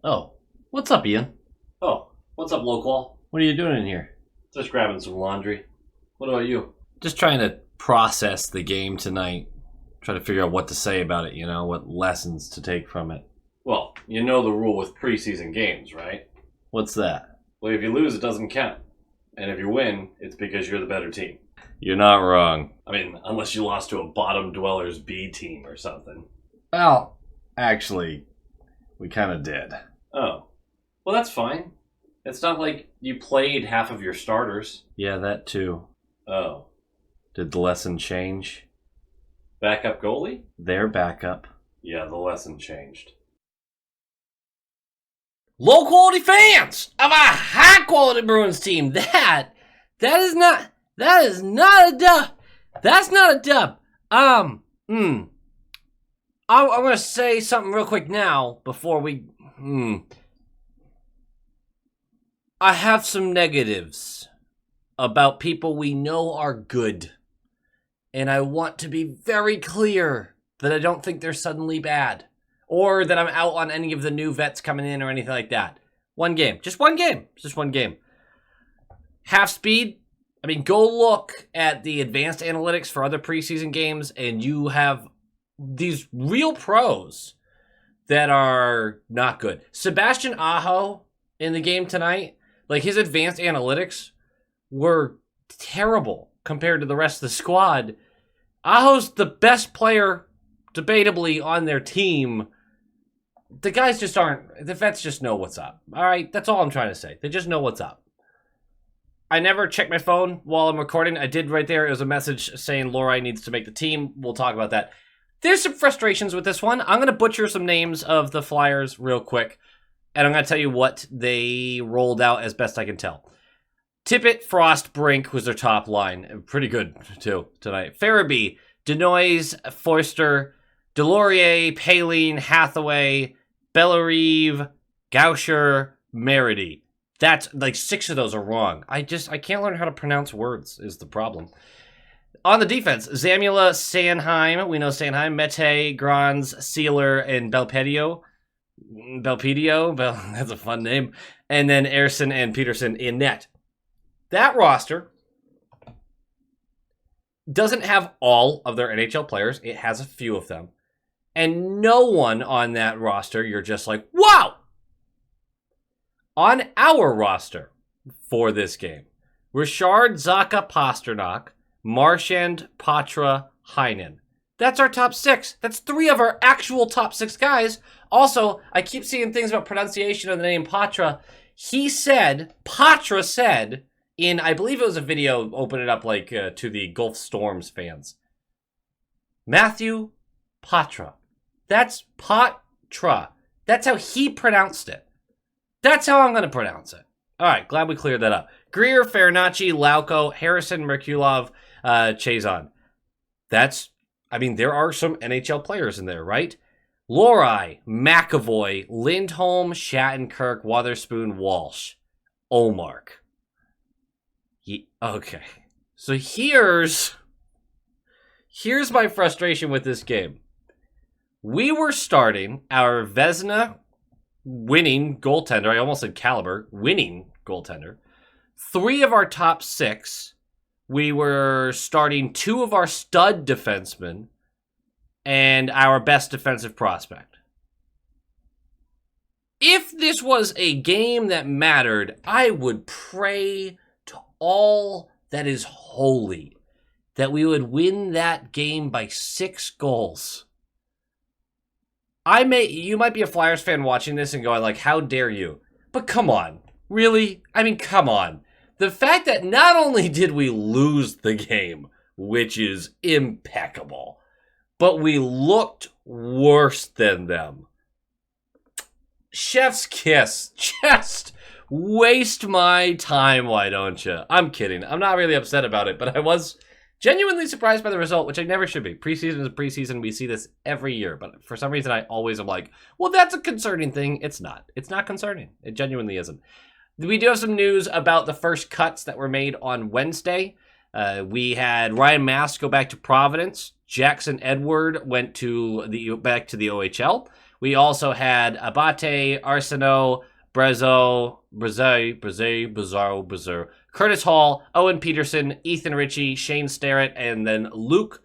Oh, what's up, Ian? Oh, what's up, local? What are you doing in here? Just grabbing some laundry. What about you? Just trying to process the game tonight. Try to figure out what to say about it, what lessons to take from it. Well, you know the rule with preseason games, right? What's that? Well, if you lose, it doesn't count. And if you win, it's because you're the better team. You're not wrong. I mean, unless you lost to a bottom dwellers B team or something. Well, actually, we kind of did. Oh. Well, that's fine. It's not like you played half of your starters. Yeah, that too. Oh. Did the lesson change? Backup goalie? Their backup. Yeah, the lesson changed. Low quality fans of a high quality Bruins team. That is not a dub. That's not a dub. I'm gonna say something real quick now before we. I have some negatives about people we know are good, and I want to be very clear that I don't think they're suddenly bad. Or that I'm out on any of the new vets coming in or anything like that. One game. Just one game. Half speed. I mean, go look at the advanced analytics for other preseason games, and you have these real pros that are not good. Sebastian Aho in the game tonight, like his advanced analytics were terrible compared to the rest of the squad. Aho's the best player, debatably, on their team. The guys just aren't. The vets just know what's up. All right, that's all I'm trying to say. They just know what's up. I never check my phone while I'm recording. I did right there. It was a message saying Lori needs to make the team. We'll talk about that. There's some frustrations with this one. I'm going to butcher some names of the Flyers real quick, and I'm going to tell you what they rolled out as best I can tell. Tippett, Frost, Brink was their top line. Pretty good, too, tonight. Farabee, Denoise, Forster, Delorier, Paline, Hathaway, Bellerive, Gauscher, Merity. That's like 6 of those are wrong. I can't learn how to pronounce words is the problem. On the defense, Zamula, Sanheim, we know Sanheim, Mete, Grans, Sealer, and Belpedio, that's a fun name. And then Erson and Peterson in net. That roster doesn't have all of their NHL players. It has a few of them. And no one on that roster, you're just like, wow! On our roster for this game, Richard, Zacha, Pasternak, Marchand, Patra, Heinen. That's our top 6. That's 3 of our actual top 6 guys. Also, I keep seeing things about pronunciation of the name Patra. Patra said, in, I believe it was a video, open it up like to the Gulf Storms fans. Matthew Patra. That's Patra. That's how he pronounced it. That's how I'm going to pronounce it. All right, glad we cleared that up. Greer, Farinacci, Lauko, Harrison, Merkulov, Chazon. There are some NHL players in there, right? Lori, McAvoy, Lindholm, Shattenkirk, Wotherspoon, Walsh, Omark. Okay. So here's my frustration with this game. We were starting our Vezina winning goaltender. I almost said caliber. Winning goaltender. 3 of our top 6. We were starting 2 of our stud defensemen and our best defensive prospect. If this was a game that mattered, I would pray to all that is holy that we would win that game by 6 goals. You might be a Flyers fan watching this and going like, how dare you? But come on. Really? I mean, come on. The fact that not only did we lose the game, which is impeccable, but we looked worse than them. Chef's kiss. Just waste my time, why don't you? I'm kidding. I'm not really upset about it, but I was genuinely surprised by the result, which I never should be. Preseason is preseason. We see this every year. But for some reason, I always am like, well, that's a concerning thing. It's not. It's not concerning. It genuinely isn't. We do have some news about the first cuts that were made on Wednesday. We had Ryan Mast go back to Providence. Jackson Edward went back to the OHL. We also had Abate, Arsenault, Bizarro, Curtis Hall, Owen Peterson, Ethan Ritchie, Shane Starrett, and then Luke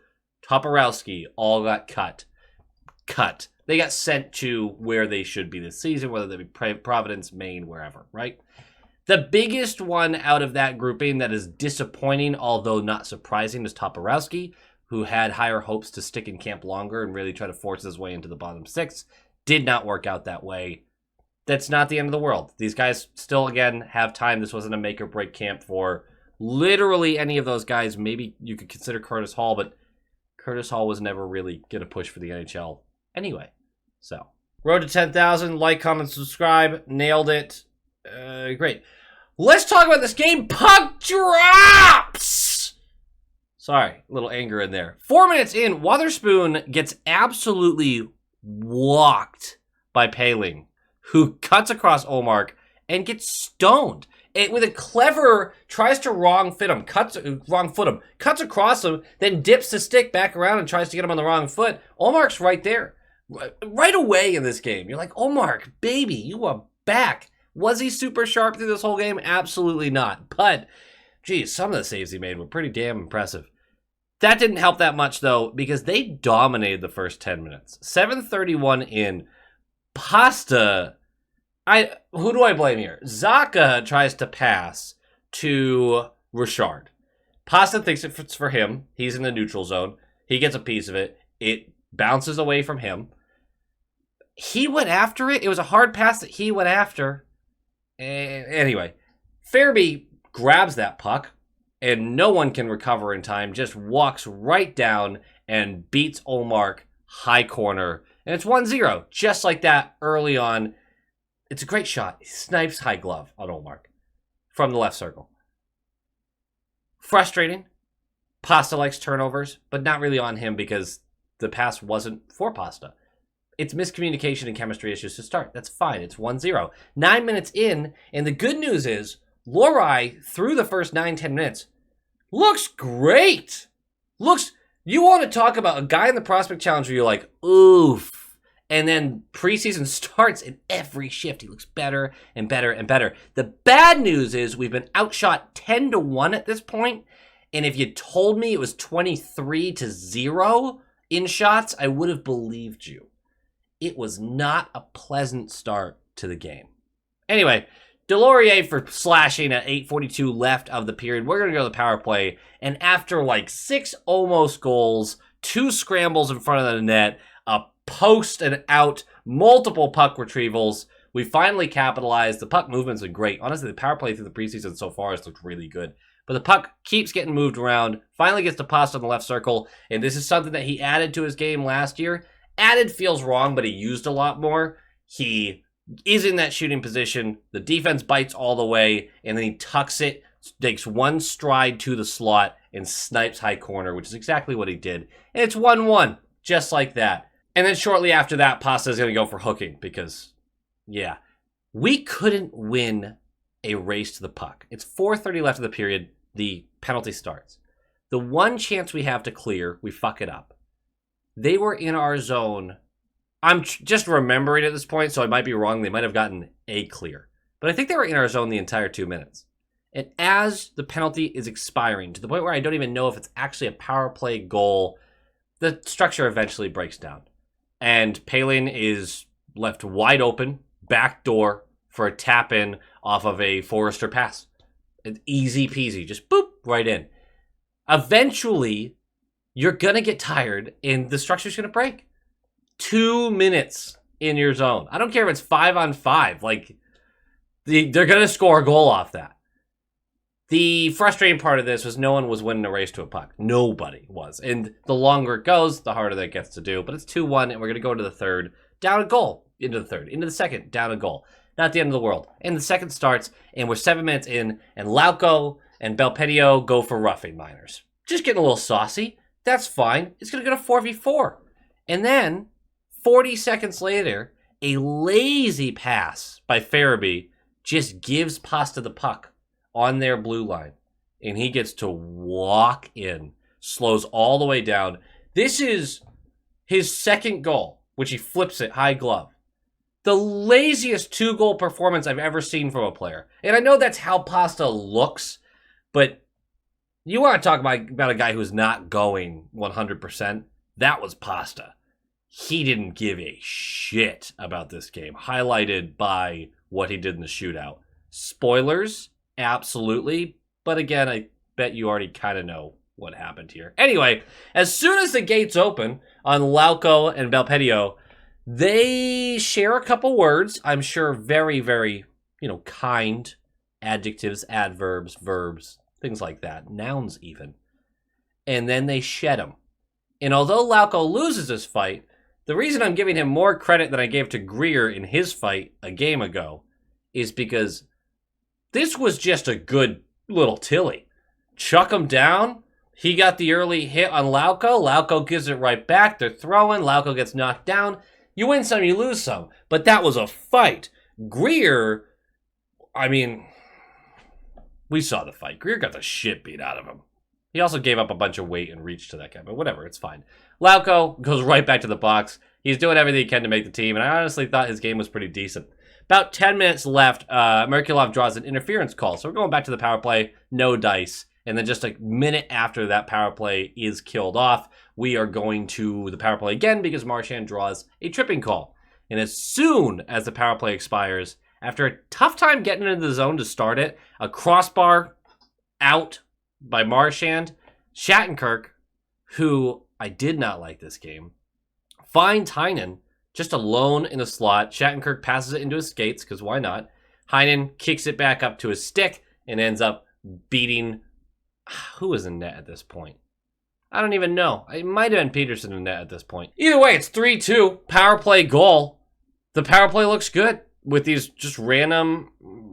Toporowski all got cut. They got sent to where they should be this season, whether they be Providence, Maine, wherever, right? The biggest one out of that grouping that is disappointing, although not surprising, is Toporowski, who had higher hopes to stick in camp longer and really try to force his way into the bottom six. Did not work out that way. That's not the end of the world. These guys still, again, have time. This wasn't a make or break camp for literally any of those guys. Maybe you could consider Curtis Hall, but Curtis Hall was never really going to push for the NHL anyway. So, road to 10,000. Like, comment, subscribe. Nailed it. Great. Let's talk about this game. Puck drops! Sorry, a little anger in there. 4 minutes in, Wotherspoon gets absolutely walked by Poehling, who cuts across Ullmark and gets stoned. It, with a clever, tries to wrong foot him, cuts across him, then dips the stick back around and tries to get him on the wrong foot. Ullmark's right there. Right away in this game. You're like, Ullmark, baby, you are back. Was he super sharp through this whole game? Absolutely not. But, geez, some of the saves he made were pretty damn impressive. That didn't help that much, though, because they dominated the first 10 minutes. 7:31 in. Pasta. Who do I blame here? Zacha tries to pass to Richard. Pasta thinks it's for him. He's in the neutral zone. He gets a piece of it. It bounces away from him. He went after it. It was a hard pass that he went after. Anyway, Farabee grabs that puck, and no one can recover in time. Just walks right down and beats Ullmark high corner. And it's 1-0, just like that early on. It's a great shot. He snipes high glove on Ullmark from the left circle. Frustrating. Pasta likes turnovers, but not really on him because the pass wasn't for Pasta. It's miscommunication and chemistry issues to start. That's fine. It's 1-0. 9 minutes in, and the good news is Lohrei, through the first 9-10 minutes, looks great. You want to talk about a guy in the Prospect Challenge where you're like, oof. And then preseason starts, and every shift he looks better and better and better. The bad news is we've been outshot 10-1 at this point, and if you told me it was 23-0 in shots, I would have believed you. It was not a pleasant start to the game. Anyway, Delorier for slashing at 8:42 left of the period. We're going to go to the power play, and after like 6 almost goals, 2 scrambles in front of the net, a post and out, multiple puck retrievals, we finally capitalized. The puck movement's been great. Honestly, the power play through the preseason so far has looked really good. But the puck keeps getting moved around, finally gets to Pasta on the left circle, and this is something that he added to his game last year. Added feels wrong, but he used a lot more. He is in that shooting position. The defense bites all the way, and then he tucks it, takes one stride to the slot, and snipes high corner, which is exactly what he did. And it's 1-1, just like that. And then shortly after that, Pasta is going to go for hooking because, yeah, we couldn't win a race to the puck. It's 4:30 left of the period. The penalty starts. The one chance we have to clear, we fuck it up. They were in our zone. I'm just remembering at this point, so I might be wrong. They might have gotten a clear. But I think they were in our zone the entire 2 minutes. And as the penalty is expiring, to the point where I don't even know if it's actually a power play goal, the structure eventually breaks down. And Poehling is left wide open, back door, for a tap-in off of a Forrester pass. It's easy peasy, just boop, right in. Eventually, you're going to get tired, and the structure's going to break. 2 minutes in your zone. I don't care if it's 5-on-5. Like, they're going to score a goal off that. The frustrating part of this was no one was winning a race to a puck. Nobody was. And the longer it goes, the harder that gets to do. But it's 2-1, and we're going to go into the third. Down a goal. Into the third. Into the second. Down a goal. Not the end of the world. And the second starts, and we're 7 minutes in, and Lauco and Belpedio go for roughing minors. Just getting a little saucy. That's fine. It's going to go to 4v4. And then, 40 seconds later, a lazy pass by Farabee just gives Pasta the puck on their blue line. And he gets to walk in. Slows all the way down. This is his second goal. which he flips it high glove. The laziest 2-goal performance I've ever seen from a player. And I know that's how Pasta looks, but you want to talk about a guy who's not going 100%. That was Pasta. He didn't give a shit about this game, highlighted by what he did in the shootout. Spoilers, absolutely. But again, I bet you already kind of know what happened here. Anyway, as soon as the gates open on Lauco and Belpedio, they share a couple words. I'm sure very, very, kind adjectives, adverbs, verbs, things like that. Nouns even. And then they shed him. And although Lauco loses this fight, the reason I'm giving him more credit than I gave to Greer in his fight a game ago is because this was just a good little Tilly. Chuck him down. He got the early hit on Lauco. Lauco gives it right back. They're throwing. Lauco gets knocked down. You win some, you lose some. But that was a fight. Greer, we saw the fight. Greer got the shit beat out of him. He also gave up a bunch of weight and reach to that guy, but whatever, it's fine. Lauco goes right back to the box. He's doing everything he can to make the team, and I honestly thought his game was pretty decent. About 10 minutes left, Merkulov draws an interference call, so we're going back to the power play, no dice, and then just a minute after that power play is killed off, we are going to the power play again because Marchand draws a tripping call. And as soon as the power play expires, after a tough time getting into the zone to start it, a crossbar out by Marchand, Shattenkirk, who I did not like this game, finds Heinen just alone in the slot. Shattenkirk passes it into his skates, because why not? Heinen kicks it back up to his stick and ends up beating... Who was in net at this point? I don't even know. It might have been Peterson in net at this point. Either way, it's 3-2. Power play goal. The power play looks good with these just random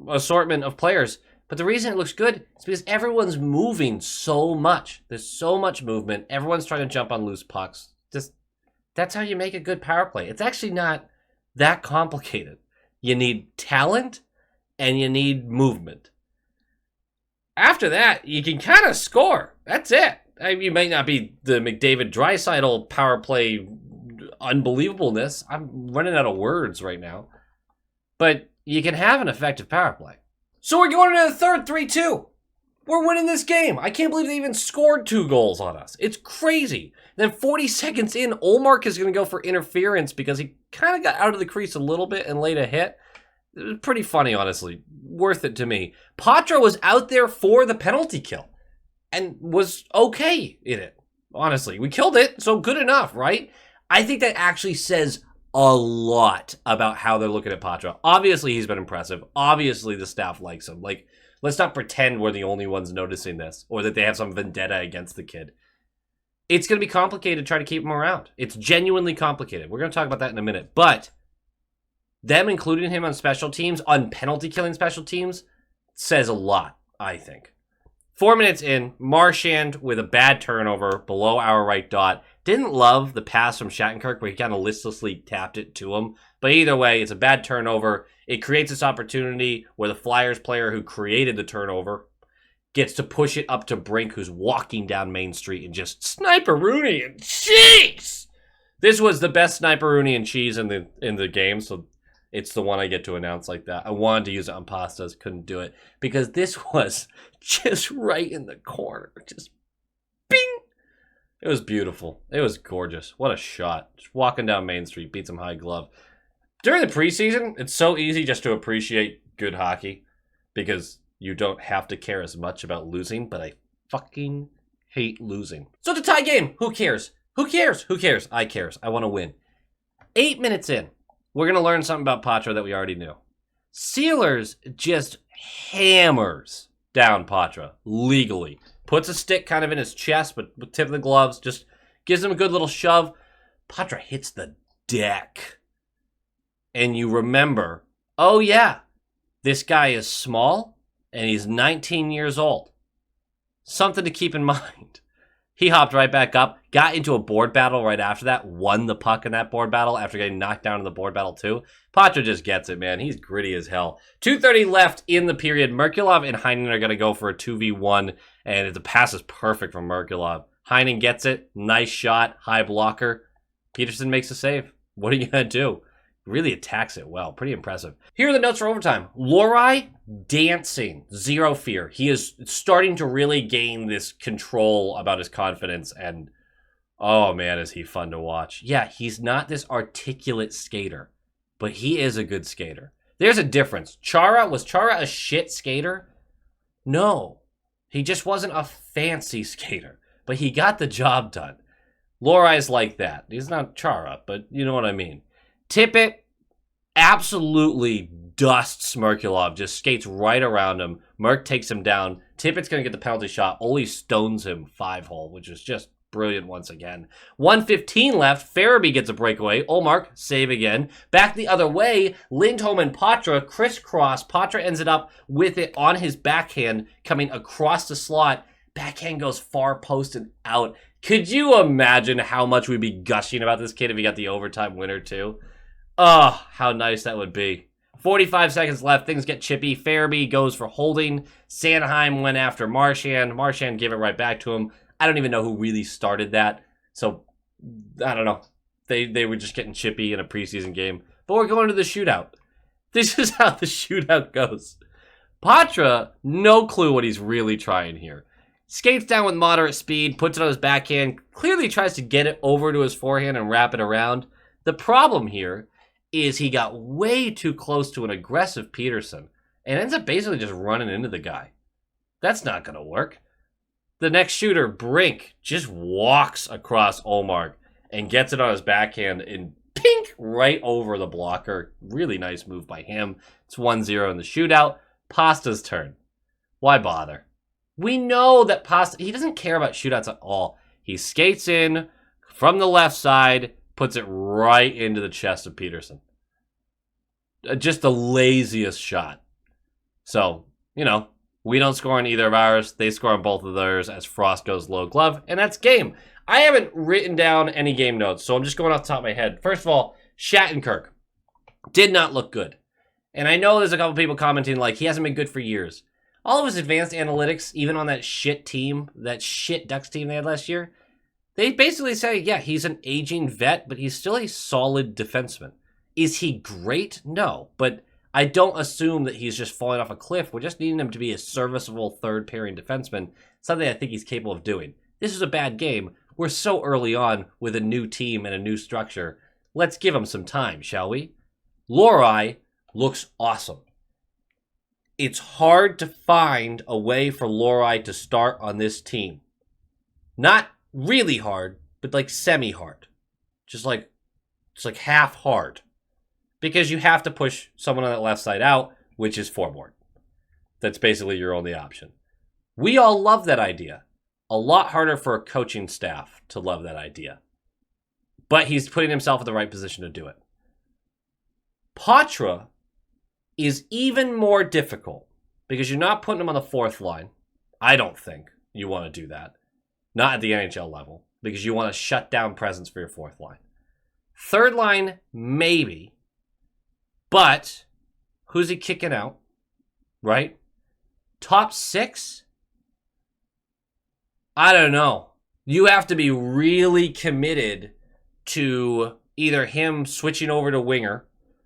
assortment of players. But the reason it looks good is because everyone's moving so much. There's so much movement. Everyone's trying to jump on loose pucks. That's how you make a good power play. It's actually not that complicated. You need talent and you need movement. After that, you can kind of score. That's it. You might not be the McDavid-Draisaitl power play unbelievableness. I'm running out of words right now. But you can have an effective power play. So we're going into the third, 3-2. We're winning this game. I can't believe they even scored 2 goals on us. It's crazy. Then 40 seconds in, Ullmark is going to go for interference because he kind of got out of the crease a little bit and laid a hit. It was pretty funny, honestly. Worth it to me. Patra was out there for the penalty kill and was okay in it. Honestly, we killed it, so good enough, right? I think that actually says a lot about how they're looking at Patra. Obviously, he's been impressive. Obviously, the staff likes him. Let's not pretend we're the only ones noticing this or that they have some vendetta against the kid. It's going to be complicated to try to keep him around. It's genuinely complicated. We're going to talk about that in a minute. But them including him on special teams, on penalty killing special teams, says a lot, I think. 4 minutes in, Marchand with a bad turnover below our right dot. Didn't love the pass from Shattenkirk where he kind of listlessly tapped it to him. But either way, it's a bad turnover. It creates this opportunity where the Flyers player who created the turnover gets to push it up to Brink, who's walking down Main Street, and just sniper-rooney and cheese! This was the best sniper-rooney and cheese in the game, so it's the one I get to announce like that. I wanted to use it on pastas, couldn't do it, because this was just right in the corner. Just bing! It was beautiful. It was gorgeous. What a shot. Just walking down Main Street, beats him high glove. During the preseason, it's so easy just to appreciate good hockey because you don't have to care as much about losing, but I fucking hate losing. So it's a tie game. Who cares? Who cares? Who cares? I cares. I want to win. 8 minutes in, we're going to learn something about Patra that we already knew. Sealers just hammers down Patra legally. Puts a stick kind of in his chest, but with tip of the gloves, just gives him a good little shove. Patra hits the deck. And you remember, oh yeah, this guy is small and he's 19 years old. Something to keep in mind. He hopped right back up, got into a board battle right after that, won the puck in that board battle after getting knocked down in the board battle too. Patra just gets it, man. He's gritty as hell. 2:30 left in the period. Merkulov and Heinen are going to go for a 2v1, and the pass is perfect from Merkulov. Heinen gets it. Nice shot. High blocker. Peterson makes a save. What are you going to do? Really attacks it well. Pretty impressive. Here are the notes for overtime. Lorai dancing. Zero fear. He is starting to really gain this control about his confidence. And, oh man, is he fun to watch. Yeah, he's not this articulate skater, but he is a good skater. There's a difference. Was Chara a shit skater? No. He just wasn't a fancy skater, but he got the job done. Lorai's like that. He's not Chara, but you know what I mean. Tippett absolutely dusts Merkulov, just skates right around him. Merk takes him down. Tippett's going to get the penalty shot. Ole stones him 5-hole, which is just brilliant once again. 1:15 left. Farabee gets a breakaway. Olmark, save again. Back the other way, Lindholm and Patra crisscross. Patra ends it up with it on his backhand, coming across the slot. Backhand goes far post and out. Could you imagine how much we'd be gushing about this kid if he got the overtime winner too? Oh, how nice that would be. 45 seconds left. Things get chippy. Farabee goes for holding. Sanheim went after Marchand. Marchand gave it right back to him. I don't even know who really started that. So, I don't know. They were just getting chippy in a preseason game. But we're going to the shootout. This is how the shootout goes. Patra, no clue what he's really trying here. Skates down with moderate speed, puts it on his backhand, clearly tries to get it over to his forehand and wrap it around. The problem here is he got way too close to an aggressive Peterson and ends up basically just running into the guy. That's not going to work. The next shooter, Brink, just walks across Olmark and gets it on his backhand and pink right over the blocker. Really nice move by him. It's 1-0 in the shootout. Pasta's turn. Why bother? We know that Pasta, he doesn't care about shootouts at all. He skates in from the left side, puts it right into the chest of Peterson. Just the laziest shot. So, you know, we don't score on either of ours. They score on both of theirs as Frost goes low glove. And that's game. I haven't written down any game notes, so I'm just going off the top of my head. First of all, Shattenkirk did not look good. And I know there's a couple people commenting like he hasn't been good for years. All of his advanced analytics, even on that shit team, that shit Ducks team they had last year, they basically say, yeah, he's an aging vet, but he's still a solid defenseman. Is he great? No, but I don't assume that he's just falling off a cliff. We're just needing him to be a serviceable third pairing defenseman, something I think he's capable of doing. This is a bad game. We're so early on with a new team and a new structure. Let's give him some time, shall we? Lorai looks awesome. It's hard to find a way for Lorai to start on this team. Not really hard, but like semi-hard. Just like, it's like half hard. Because you have to push someone on that left side out, which is forward. That's basically your only option. We all love that idea. A lot harder for a coaching staff to love that idea. But he's putting himself in the right position to do it. Patra is even more difficult because you're not putting him on the fourth line. I don't think you want to do that. Not at the NHL level because you want to shut down presence for your fourth line. Third line, maybe. But who's he kicking out? Right? Top six? I don't know. You have to be really committed to either him switching over to winger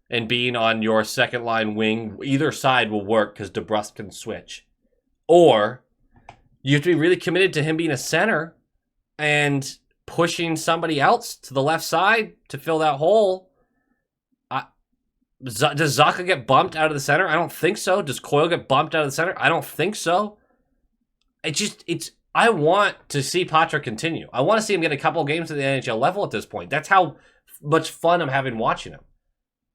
and being on your second line wing. Either side will work because DeBrusque can switch. Or you have to be really committed to him being a center and pushing somebody else to the left side to fill that hole. Does Zacha get bumped out of the center? I don't think so. Does Coyle get bumped out of the center? I don't think so. I want to see Patra continue. I want to see him get a couple games at the NHL level at this point. That's how much fun I'm having watching him.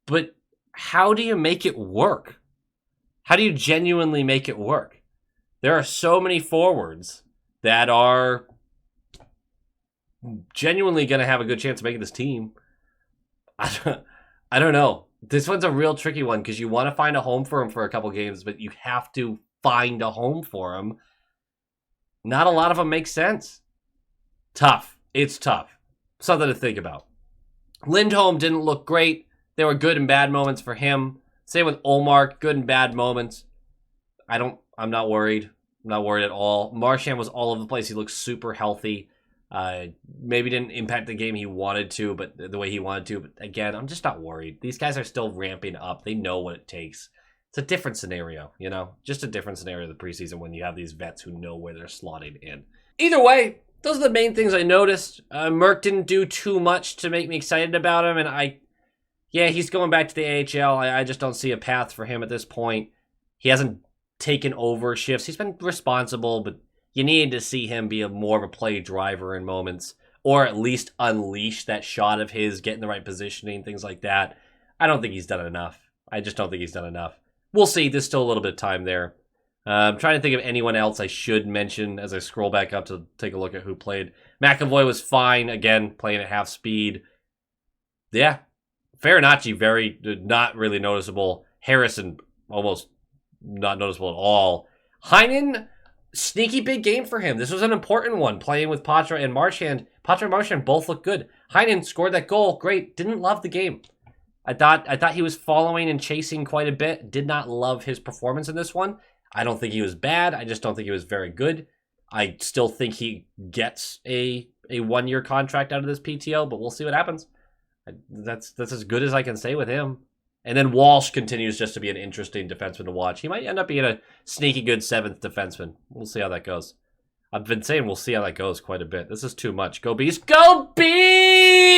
But how do you make it work? How do you genuinely make it work? There are so many forwards that are genuinely going to have a good chance of making this team. I don't know. This one's a real tricky one because you want to find a home for him for a couple games, but you have to find a home for him. Not a lot of them make sense. Tough. It's tough. Something to think about. Lindholm didn't look great. There were good and bad moments for him. Same with Olmark, good and bad moments. I'm not worried. I'm not worried at all. Marchand was all over the place. He looked super healthy. Maybe didn't impact the game he wanted to, but the way he wanted to. But again, I'm just not worried. These guys are still ramping up. They know what it takes. It's a different scenario, you know? Just a different scenario of the preseason when you have these vets who know where they're slotting in. Either way, those are the main things I noticed. Merck didn't do too much to make me excited about him, and yeah, he's going back to the AHL. I just don't see a path for him at this point. He hasn't taken over shifts. He's been responsible, but you need to see him be more of a play driver in moments, or at least unleash that shot of his, get in the right positioning, things like that. I don't think he's done enough. I just don't think he's done enough. We'll see. There's still a little bit of time there. I'm trying to think of anyone else I should mention as I scroll back up to take a look at who played. McAvoy was fine, again, playing at half speed. Yeah. Farinacci, very not really noticeable. Harrison, almost not noticeable at all. Heinen, sneaky big game for him. This was an important one, playing with Patra and Marchand. Patra and Marchand both look good. Heinen scored that goal. Great. Didn't love the game. I thought he was following and chasing quite a bit. Did not love his performance in this one. I don't think he was bad. I just don't think he was very good. I still think he gets a 1-year contract out of this PTO, but we'll see what happens. That's as good as I can say with him. And then Walsh continues just to be an interesting defenseman to watch. He might end up being a sneaky good 7th defenseman. We'll see how that goes. I've been saying we'll see how that goes quite a bit. This is too much. Go Bees. Go Bees!